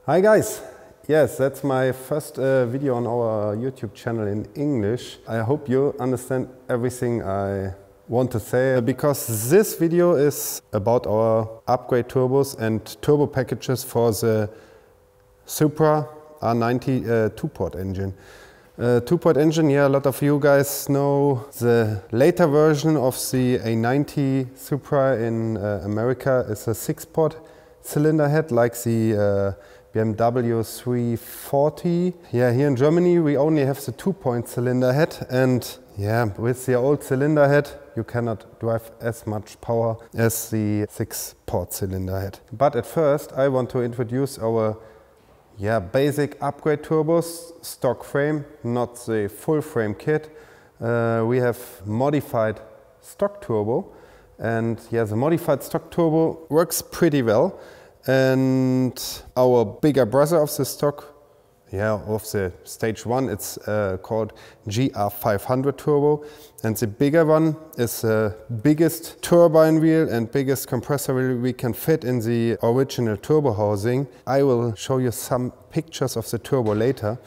Hi guys! Yes, that's my first video on our YouTube channel in English. I hope you understand everything I want to say, because this video is about our upgrade turbos and turbo packages for the Supra R90 two-port engine. Two-port engine, yeah, a lot of you guys know the later version of the A90 Supra in America is a 6-port cylinder head like the BMW 340. Yeah, here in Germany we only have the 2-point cylinder head, and yeah, with the old cylinder head you cannot drive as much power as the 6-port cylinder head. But at first I want to introduce our basic upgrade turbos, stock frame, not the full frame kit. We have modified stock turbo, and yeah, the modified stock turbo works pretty well. And our bigger brother of the stock, of the stage 1, it's called GR700 Turbo, and the bigger one is the biggest turbine wheel and biggest compressor wheel we can fit in the original turbo housing. I will show you some pictures of the turbo later,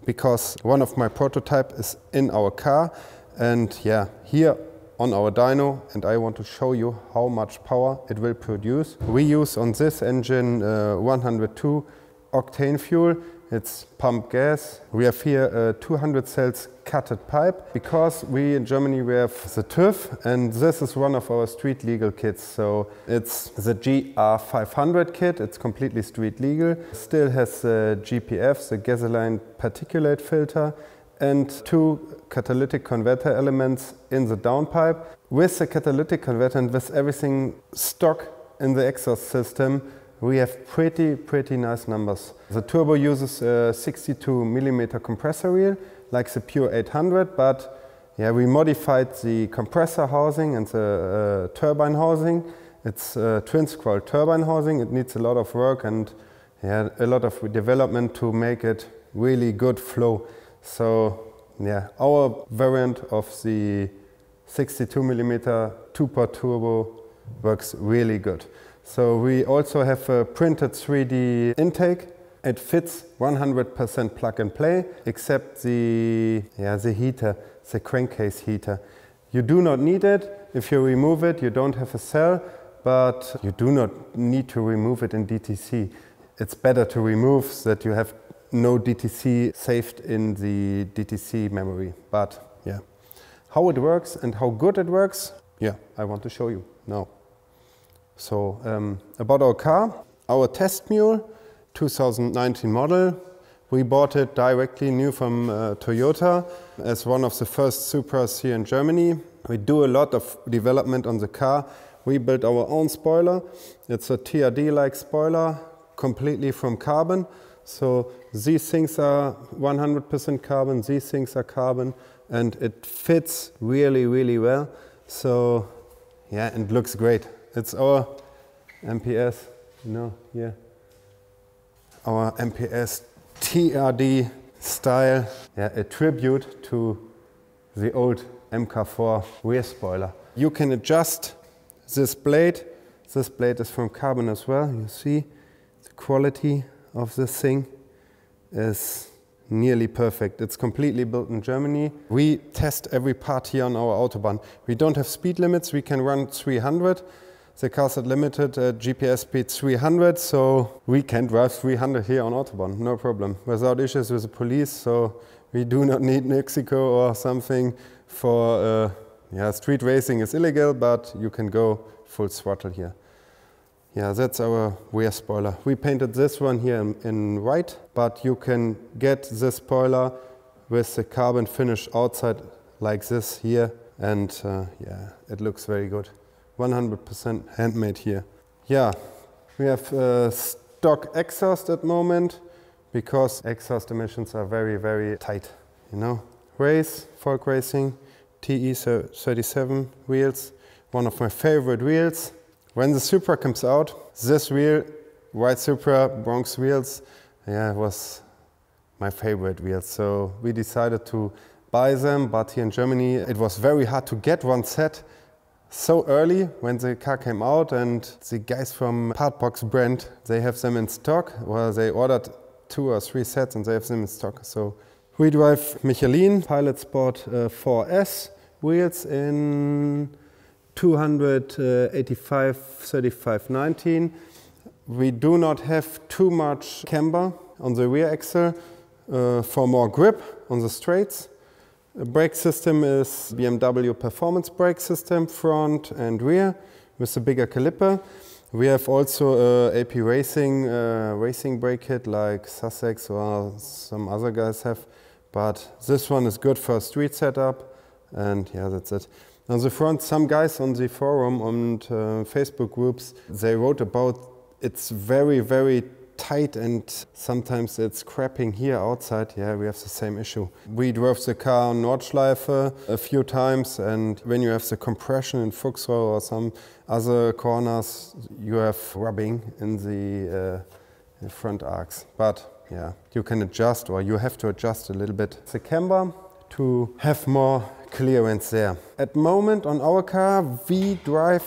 because one of my prototype is in our car, and yeah, here on our dyno, and I want to show you how much power it will produce. We use on this engine 102 octane fuel. It's pump gas. We have here a 200 cells cutted pipe, because we in Germany we have the TÜV, and this is one of our street legal kits. So it's the GR700 kit. It's completely street legal. Still has the GPF, the gasoline particulate filter, and 2 catalytic converter elements in the downpipe. With the catalytic converter and with everything stock in the exhaust system, we have pretty nice numbers. The turbo uses a 62mm compressor wheel, like the pure 800, but yeah, we modified the compressor housing and the turbine housing. It's a twin scroll turbine housing. It needs a lot of work and a lot of development to make it really good flow. So yeah, our variant of the 62mm 2-port turbo works really good. So we also have a printed 3D intake. It fits 100% plug and play, except the heater, the crankcase heater. You do not need it. If you remove it, you don't have a cell, but you do not need to remove it in DTC. It's better to remove so that you have no DTC saved in the DTC memory. But yeah, how it works and how good it works, yeah, I want to show you now. So about our car, our test mule, 2019 model. We bought it directly new from Toyota as one of the first Supras here in Germany. We do a lot of development on the car. We built our own spoiler. It's a TRD-like spoiler, completely from carbon. So these things are 100% carbon, these things are carbon, and it fits really well. So yeah, and looks great. It's our MPS, our MPS TRD-style, a tribute to the old MK4 rear spoiler. You can adjust this blade. This blade is from carbon as well. You see the quality of this thing is nearly perfect. It's completely built in Germany. We test every part here on our Autobahn. We don't have speed limits. We can run 300. The car's at limited GPS speed 300, so we can drive 300 here on Autobahn, no problem, without issues with the police. So we do not need Mexico or something for street racing is illegal, but you can go full throttle here. Yeah, that's our rear spoiler. We painted this one here in white, but you can get this spoiler with the carbon finish outside like this here, and yeah, it looks very good. 100% handmade here. Yeah, we have stock exhaust at the moment, because exhaust emissions are very tight, you know. Race, folk racing, TE37 wheels, one of my favorite wheels. When the Supra comes out, this wheel, white Supra Bronx wheels, was my favorite wheel. So we decided to buy them, but here in Germany it was very hard to get one set. so early when the car came out, and the guys from Partbox brand, they have them in stock. Well, they ordered 2 or 3 sets and they have them in stock. So we drive Michelin Pilot Sport 4S wheels in 285/35/19. We do not have too much camber on the rear axle for more grip on the straights. The brake system is BMW Performance brake system, front and rear, with a bigger caliper. We have also a AP Racing racing brake kit like Sussex or some other guys have, but this one is good for a street setup, and yeah, that's it. On the front, some guys on the forum and Facebook groups, they wrote about it's very, very tight and sometimes it's crapping here outside. Yeah, we have the same issue. We drove the car on Nordschleife a few times, and when you have the compression in Fuchsrohr or some other corners, you have rubbing in the front arcs. But yeah, you can adjust, or you have to adjust a little bit the camber to have more clearance there. At the moment on our car, we drive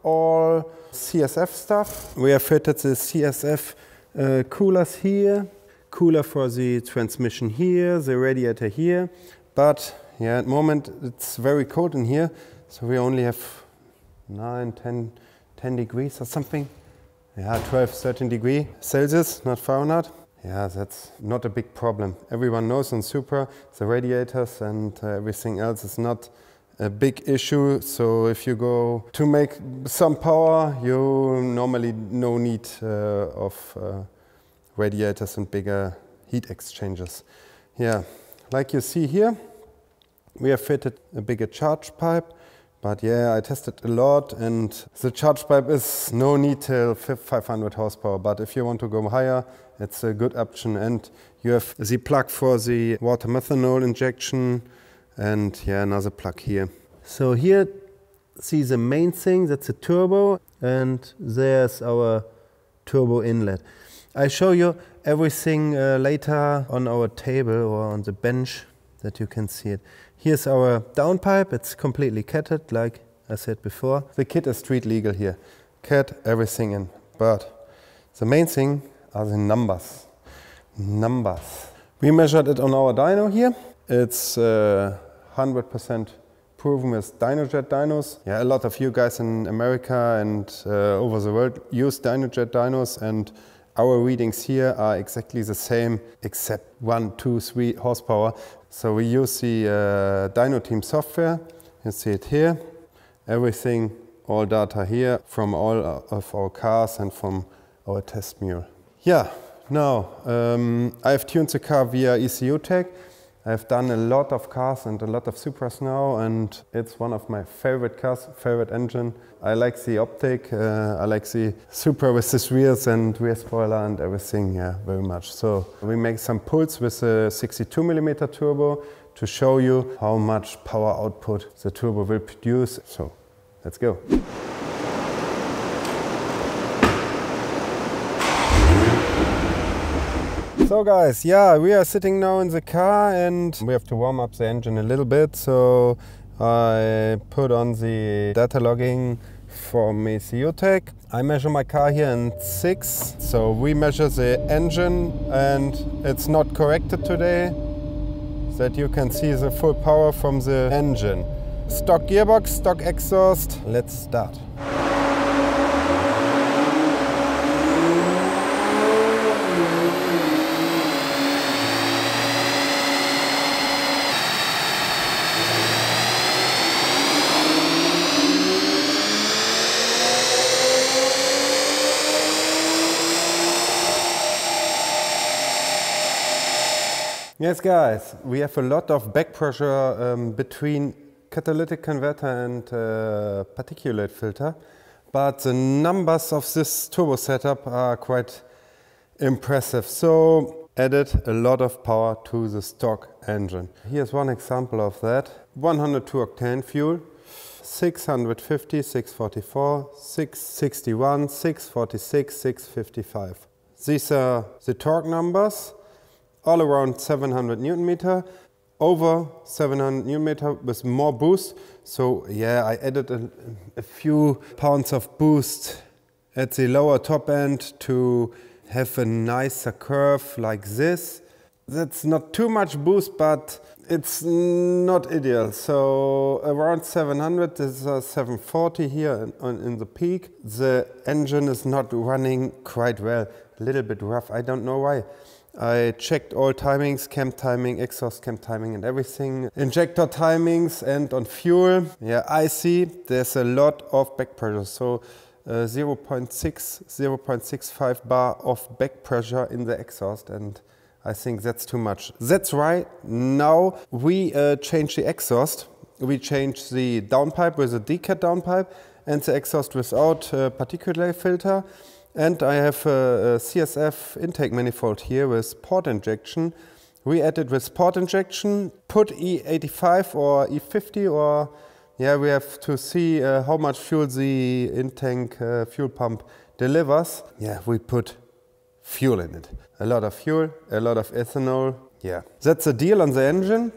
all CSF stuff. We have fitted the CSF coolers here, cooler for the transmission here, the radiator here. But yeah, at the moment it's very cold in here, so we only have 9, 10 degrees or something. Yeah, 12, 13 degrees Celsius, not Fahrenheit. Yeah, that's not a big problem. Everyone knows on Supra, the radiators and everything else is not a big issue. So if you go to make some power, you normally no need of radiators and bigger heat exchangers. Yeah, like you see here, we have fitted a bigger charge pipe. But yeah, I tested a lot, and the charge pipe is no need till 500 horsepower. But if you want to go higher, it's a good option. And you have the plug for the water methanol injection, and yeah, another plug here. So here, see the main thing, that's a turbo, and there's our turbo inlet. I show you everything later on our table or on the bench that you can see it. Here's our downpipe, it's completely catted, like I said before. The kit is street legal here. Cat, everything in. But the main thing are the numbers. We measured it on our dyno here. It's 100% proven with DynoJet dynos. Yeah, a lot of you guys in America and over the world use DynoJet dynos, and our readings here are exactly the same, except 1, 2, 3 horsepower. So we use the Dyno Team software. You see it here. Everything, all data here from all of our cars and from our test mule. Yeah, now I have tuned the car via ECU tech. I've done a lot of cars and a lot of Supras now, and it's one of my favorite cars, favorite engine. I like the optic, I like the Supra with the rears and rear spoiler and everything, yeah, very much. So we make some pulls with a 62mm turbo to show you how much power output the turbo will produce. So let's go. So guys, yeah, we are sitting now in the car and we have to warm up the engine a little bit. So I put on the data logging from ECU tech. I measure my car here in 6. So we measure the engine, and it's not corrected today, so that you can see the full power from the engine. Stock gearbox, stock exhaust. Let's start. Yes guys, we have a lot of back pressure between catalytic converter and particulate filter, but the numbers of this turbo setup are quite impressive. So added a lot of power to the stock engine. Here's one example of that. 102 octane fuel, 650, 644, 661, 646, 655. These are the torque numbers. All around 700 Newton meter. over 700 Nm with more boost. So yeah, I added a few pounds of boost at the lower top end to have a nicer curve like this. That's not too much boost, but it's not ideal. So around 700, this is 740 here in the peak. The engine is not running quite well, a little bit rough, I don't know why. I checked all timings, cam timing, exhaust cam timing and everything. Injector timings and on fuel. Yeah, I see there's a lot of back pressure. So 0.65 bar of back pressure in the exhaust, and I think that's too much. That's right, now we change the exhaust. We change the downpipe with a decat downpipe and the exhaust without particulate filter. And I have a CSF intake manifold here with port injection. We added with port injection, put E85 or E50, or yeah, we have to see how much fuel the in-tank fuel pump delivers. Yeah, we put fuel in it. A lot of fuel, a lot of ethanol. Yeah, that's the deal on the engine.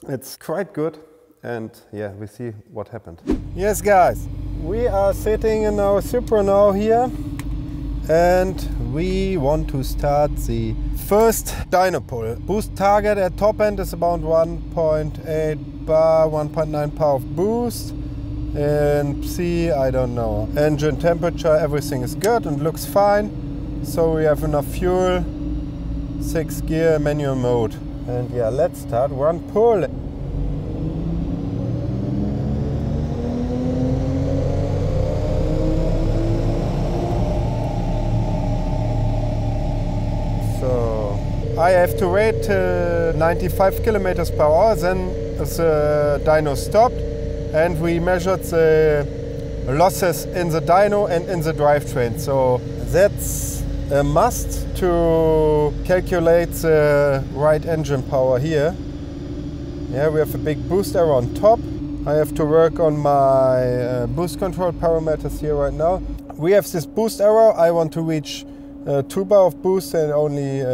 It's quite good. And yeah, we see what happened. Yes, guys, we are sitting in our Supra now here. And we want to start the first dyno pull. Boost target at top end is about 1.8 bar, 1.9 power of boost. And C, I don't know. Engine temperature, everything is good and looks fine. So we have enough fuel, 6 gear manual mode. And yeah, let's start one pull. I have to wait 95 kilometers per hour, then the dyno stopped and we measured the losses in the dyno and in the drivetrain. So that's a must to calculate the right engine power here. Yeah, we have a big boost arrow on top. I have to work on my boost control parameters here right now. We have this boost arrow. I want to reach 2 bar of boost and only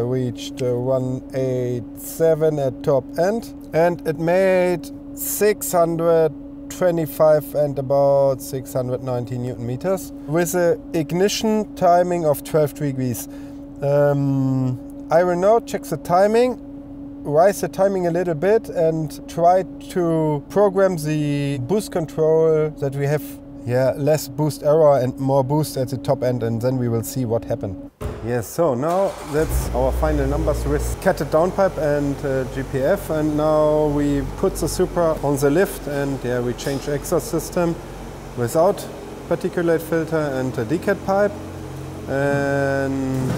reached 187 at top end, and it made 625 and about 690 Newton meters with an ignition timing of 12 degrees. I will now check the timing, rise the timing a little bit and try to program the boost control that we have. Yeah, less boost error and more boost at the top end, and then we will see what happened. Yes, so now that's our final numbers with catted downpipe and GPF, and now we put the Supra on the lift and yeah, we change exhaust system without particulate filter and a decat pipe, and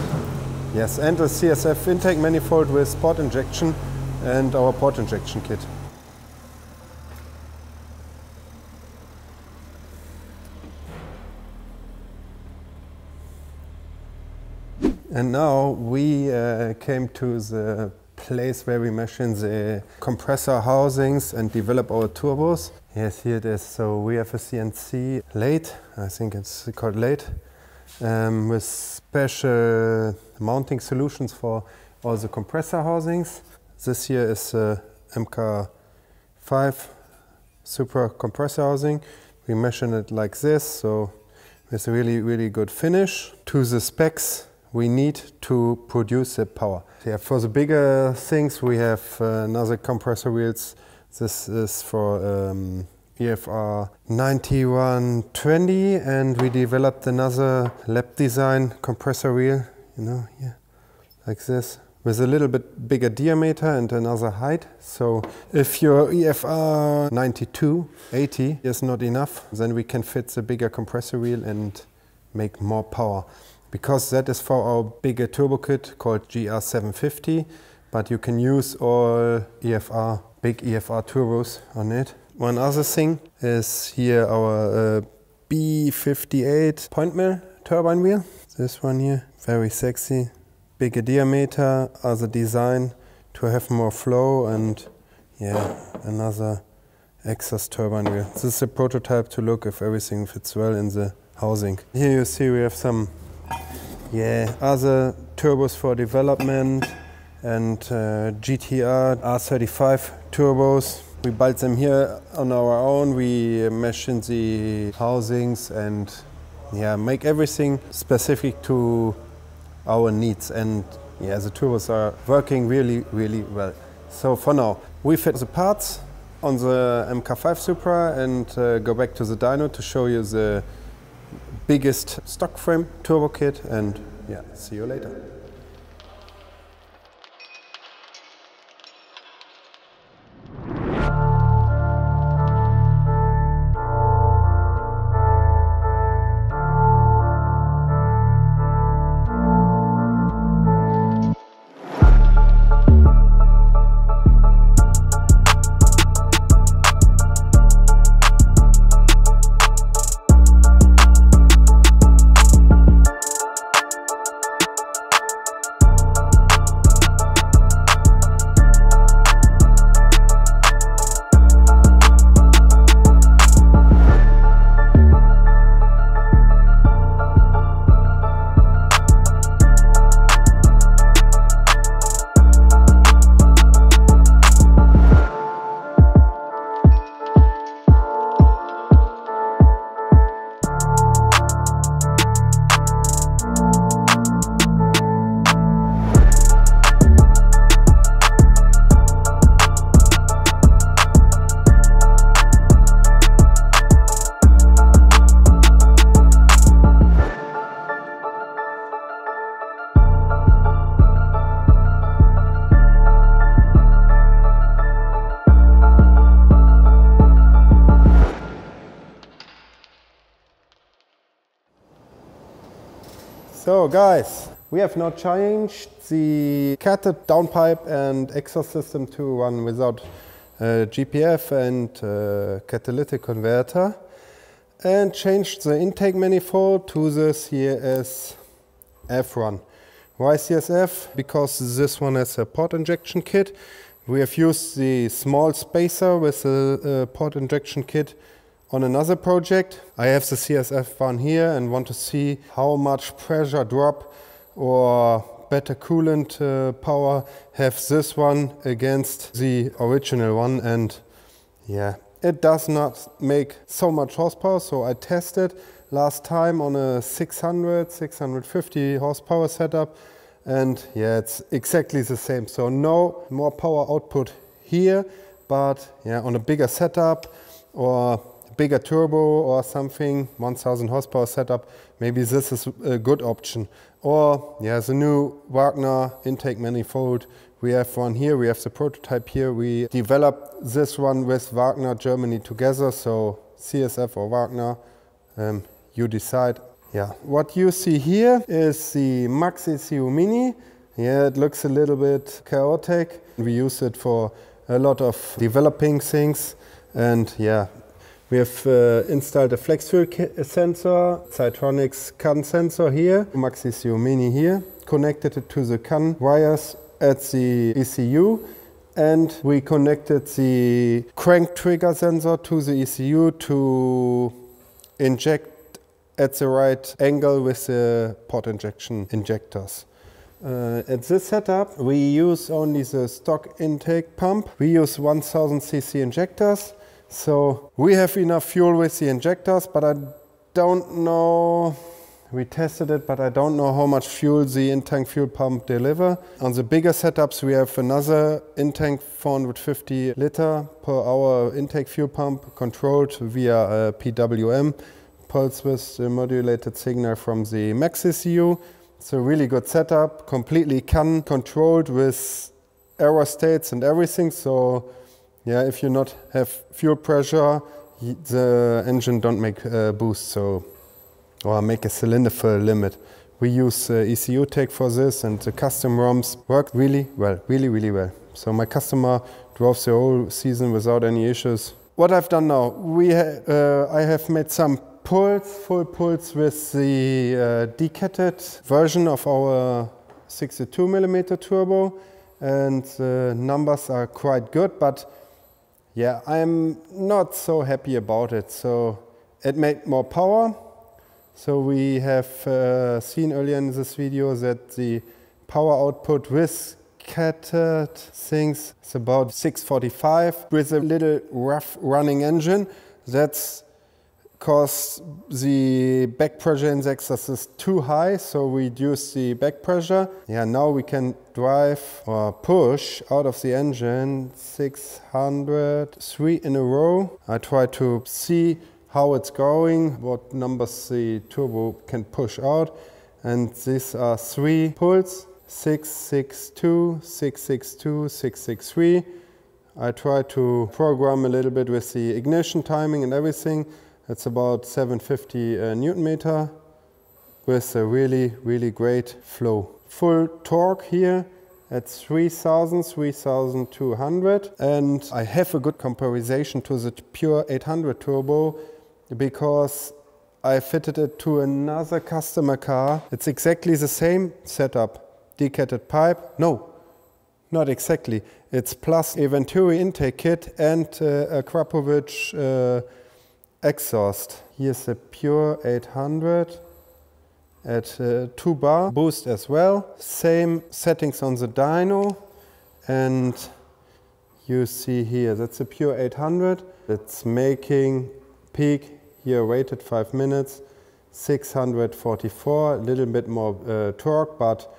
yes, and a CSF intake manifold with port injection and our port injection kit. And now we came to the place where we machine the compressor housings and develop our turbos. Yes, here it is. So we have a CNC lathe, I think it's called lathe, with special mounting solutions for all the compressor housings. This here is a MK5 Supra compressor housing. We machine it like this, so with a really good finish to the specs we need to produce the power. Yeah, for the bigger things we have another compressor wheels. This is for EFR 9120, and we developed another lab design compressor wheel, you know, here, like this, with a little bit bigger diameter and another height. So if your EFR 9280 is not enough, then we can fit the bigger compressor wheel and make more power. Because that is for our bigger turbo kit called GR750, but you can use all EFR, big EFR turbos on it. One other thing is here our B58 point mill turbine wheel. This one here, very sexy, bigger diameter, other design to have more flow, and yeah, another exhaust turbine wheel. This is a prototype to look if everything fits well in the housing. Here you see we have some other turbos for development, and GTR R35 turbos. We built them here on our own. We mesh in the housings and make everything specific to our needs. And the turbos are working really, really well. So for now, we fit the parts on the MK5 Supra and go back to the dyno to show you the biggest stock frame turbo kit, and see you later. So guys, we have now changed the catless downpipe and exhaust system to run without GPF and catalytic converter, and changed the intake manifold to the CSF one. Why CSF? Because this one has a port injection kit. We have used the small spacer with a port injection kit on another project. I have the CSF one here and want to see how much pressure drop or better coolant power have this one against the original one, and it does not make so much horsepower. So I tested last time on a 650 horsepower setup, and it's exactly the same. So no more power output here, but on a bigger setup or bigger turbo or something, 1000 horsepower setup, maybe this is a good option. Or the new Wagner intake manifold, we have one here, we have the prototype here. We developed this one with Wagner Germany together, so CSF or Wagner, you decide. What you see here is the Max ECU Mini. It looks a little bit chaotic. We use it for a lot of developing things, and we have installed a flex fuel sensor, Citronics CAN sensor here, Max ECU Mini here, connected it to the CAN wires at the ECU, and we connected the crank trigger sensor to the ECU to inject at the right angle with the port injection injectors. At this setup we use only the stock intake pump. We use 1000 cc injectors. So we have enough fuel with the injectors, but I don't know, we tested it, but I don't know how much fuel the in-tank fuel pump deliver. On the bigger setups we have another in-tank 450 liter per hour intake fuel pump controlled via a PWM, pulse width modulated signal from the Max ECU. It's a really good setup, completely CAN controlled with error states and everything. So if you not have fuel pressure, the engine don't make a boost, or make a cylinder fill limit. We use ECU tech for this, and the custom ROMs work really well, really well. So my customer drove the whole season without any issues. What I've done now, I have made some full pulls with the decatted version of our 62mm turbo, and the numbers are quite good, but I'm not so happy about it. So it made more power. So we have seen earlier in this video that the power output with catted things. It's about 645 with a little rough running engine. That's because the back pressure in the exhaust is too high, so we reduce the back pressure. Yeah, now we can drive or push out of the engine 603 in a row. I try to see how it's going, what numbers the turbo can push out. And these are 3 pulls, 662, 662, 663. I try to program a little bit with the ignition timing and everything. It's about 750 Newton meter with a really, really great flow. Full torque here at 3000, 3200. And I have a good comparison to the pure 800 turbo because I fitted it to another customer car. It's exactly the same setup. Decatted pipe. No, not exactly. It's plus a Venturi intake kit and a Krapovic exhaust. Here's a pure 800 at 2 bar boost as well. Same settings on the dyno, and you see here that's a pure 800. It's making peak here waited 5 minutes, 644, a little bit more torque, but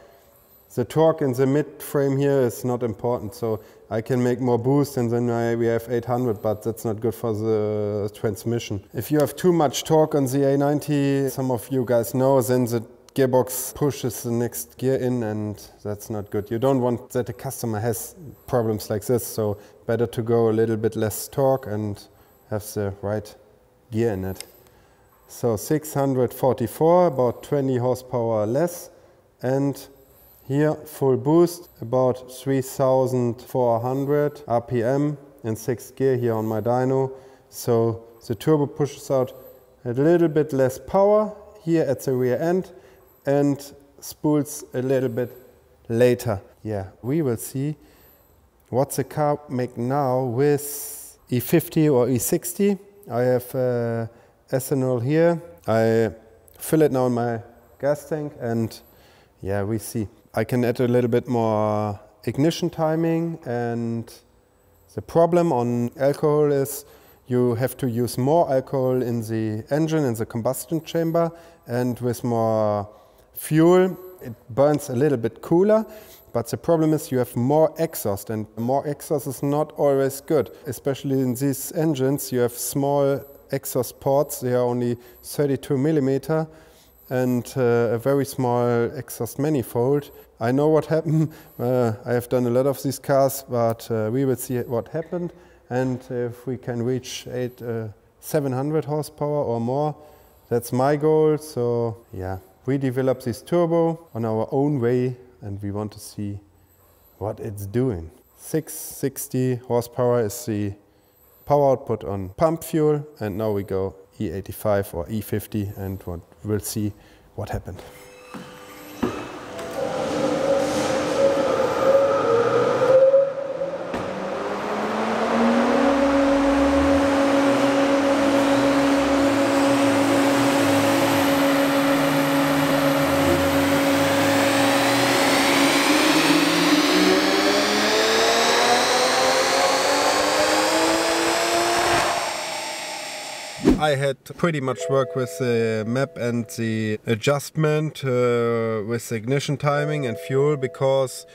the torque in the mid frame here is not important, so I can make more boost and then we have 800, but that's not good for the transmission. If you have too much torque on the A90, some of you guys know, then the gearbox pushes the next gear in and that's not good. You don't want that a customer has problems like this, so better to go a little bit less torque and have the right gear in it. So 644, about 20 horsepower less, and here full boost, about 3400 RPM in 6th gear here on my dyno. So the turbo pushes out a little bit less power here at the rear end and spools a little bit later. Yeah, we will see what the car make now with E50 or E60. I have ethanol here. I fill it now in my gas tank and yeah, we see. I can add a little bit more ignition timing, and the problem on alcohol is you have to use more alcohol in the engine, in the combustion chamber, and with more fuel it burns a little bit cooler. But the problem is you have more exhaust, and more exhaust is not always good. Especially in these engines you have small exhaust ports, they are only 32 millimeter and a very small exhaust manifold. I know what happened, I have done a lot of these cars, but we will see what happened, and if we can reach 700 horsepower or more, that's my goal. So yeah, we developed this turbo on our own way and we want to see what it's doing. 660 horsepower is the power output on pump fuel, and now we go E85 or E50 and we'll see what happened. I had pretty much work with the map and the adjustment with the ignition timing and fuel, because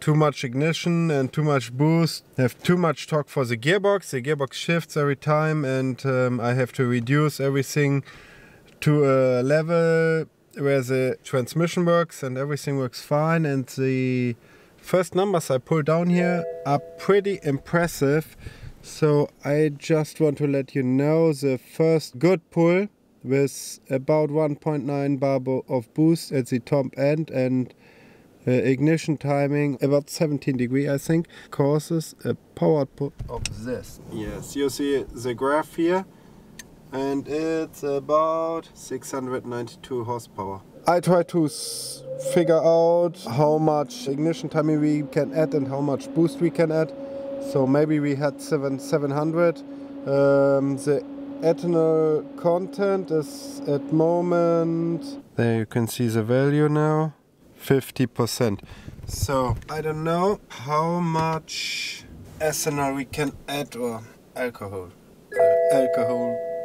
too much ignition and too much boost have too much torque for the gearbox. The gearbox shifts every time, and I have to reduce everything to a level where the transmission works and everything works fine. And the first numbers I pull down here are pretty impressive. So I just want to let you know the first good pull with about 1.9 bar of boost at the top end and ignition timing about 17 degrees, I think, causes a power output of this. Yes, you see the graph here, and it's about 692 horsepower. I try to figure out how much ignition timing we can add and how much boost we can add. So maybe we had 700. The ethanol content is at moment, there you can see the value now, 50%. So I don't know how much ethanol we can add, or alcohol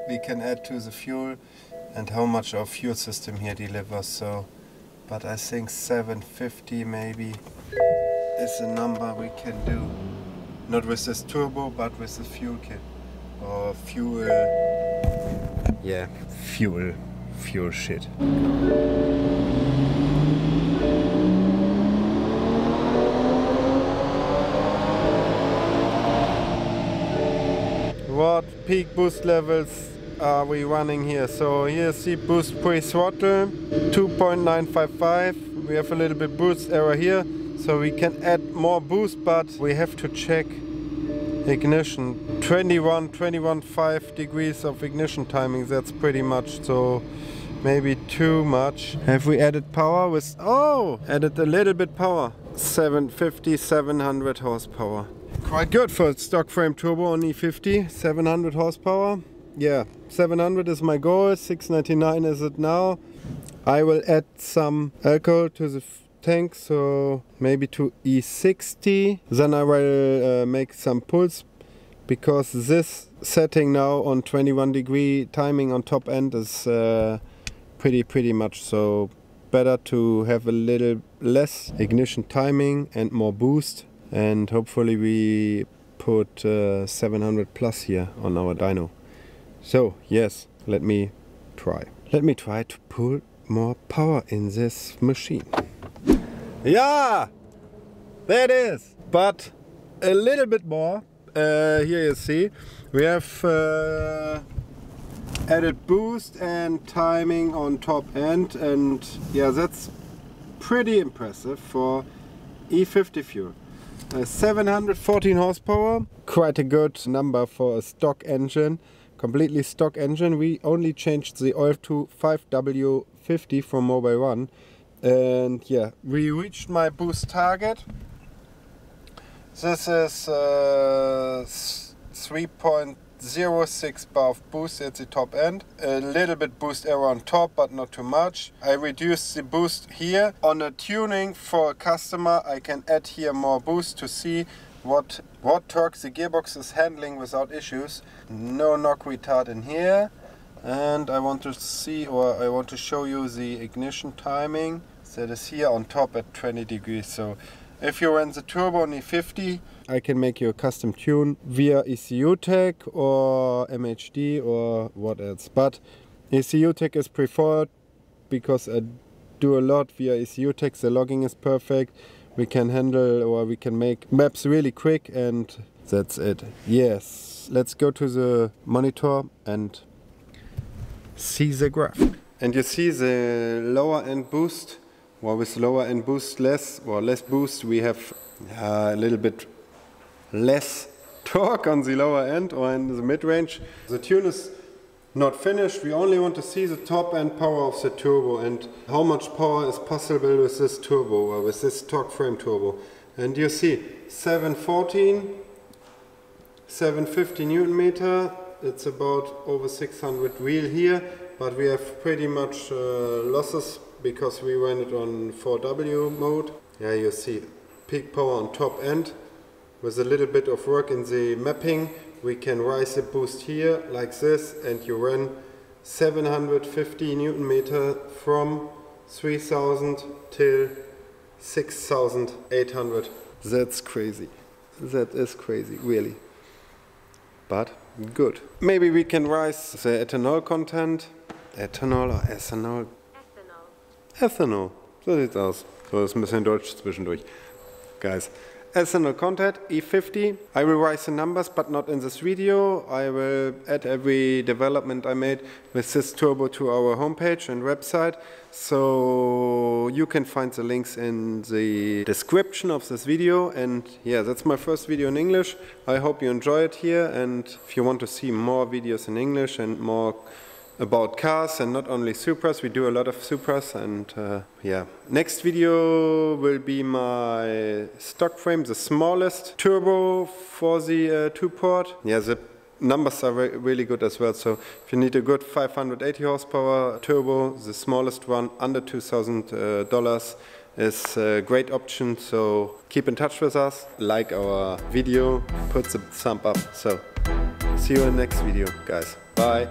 we can add to the fuel, and how much our fuel system here delivers. So, but I think 750 maybe is a number we can do. Not with this turbo, but with the fuel kit. Or fuel... yeah, fuel shit. What peak boost levels are we running here? So here's the boost pre-throttle, 2.955. We have a little bit boost error here, so we can add more boost, but we have to check ignition. 21.5 degrees of ignition timing, that's pretty much, so maybe too much. Have we added power with... oh! Added a little bit power. 750, 700 horsepower. Quite good for a stock frame turbo on E50, 700 horsepower. Yeah, 700 is my goal, 699 is it now. I will add some alcohol to the tank, so maybe to E60. Then I will make some pulse, because this setting now on 21 degree timing on top end is pretty much, so better to have a little less ignition timing and more boost. And hopefully we put 700 plus here on our dyno. So yes, let me try to put more power in this machine. Yeah, there it is, but a little bit more. Here you see we have added boost and timing on top end, and yeah, that's pretty impressive for E50 fuel. 714 horsepower, quite a good number for a stock engine, completely stock engine. We only changed the oil to 5W50 from Mobile One, and yeah, we reached my boost target. This is 3.06 bar of boost at the top end. A little bit boost error on top, but not too much. I reduced the boost here. On a tuning for a customer, I can add here more boost to see what torque the gearbox is handling without issues. No knock retard in here. And I want to see, or I want to show you the ignition timing. That is here on top at 20 degrees. So if you run the turbo on E50, I can make you a custom tune via ECU tech or MHD or what else. But ECU tech is preferred because I do a lot via ECU tech. The logging is perfect. We can handle, or we can make maps really quick, and that's it. Yes, let's go to the monitor and see the graph. And you see the lower end boost. Well, with lower end boost less boost, we have a little bit less torque on the lower end or in the mid-range. The tune is not finished. We only want to see the top end power of the turbo and how much power is possible with this turbo, or with this stock frame turbo. And you see 714, 750 Newton meter. It's about over 600 wheel here, but we have pretty much losses because we ran it on 4W mode. Yeah, you see peak power on top end. With a little bit of work in the mapping, we can rise the boost here like this, and you run 750 Newton meter from 3000 till 6800. That's crazy. That is crazy, really. But good. Maybe we can rise the ethanol content. Ethanol or ethanol? Ethanol. So sieht's aus. So, das ist ein bisschen Deutsch zwischendurch. Guys. Ethanol content, E50. I will rise the numbers, but not in this video. I will add every development I made with this turbo to our homepage and website. So you can find the links in the description of this video. And yeah, that's my first video in English. I hope you enjoy it here. And if you want to see more videos in English and more about cars and not only Supras, we do a lot of Supras, and yeah. Next video will be my stock frame, the smallest turbo for the 2-port. Yeah, the numbers are really good as well, so if you need a good 580 horsepower turbo, the smallest one under $2,000 is a great option, so keep in touch with us, like our video, put the thumb up. So see you in the next video, guys. Bye.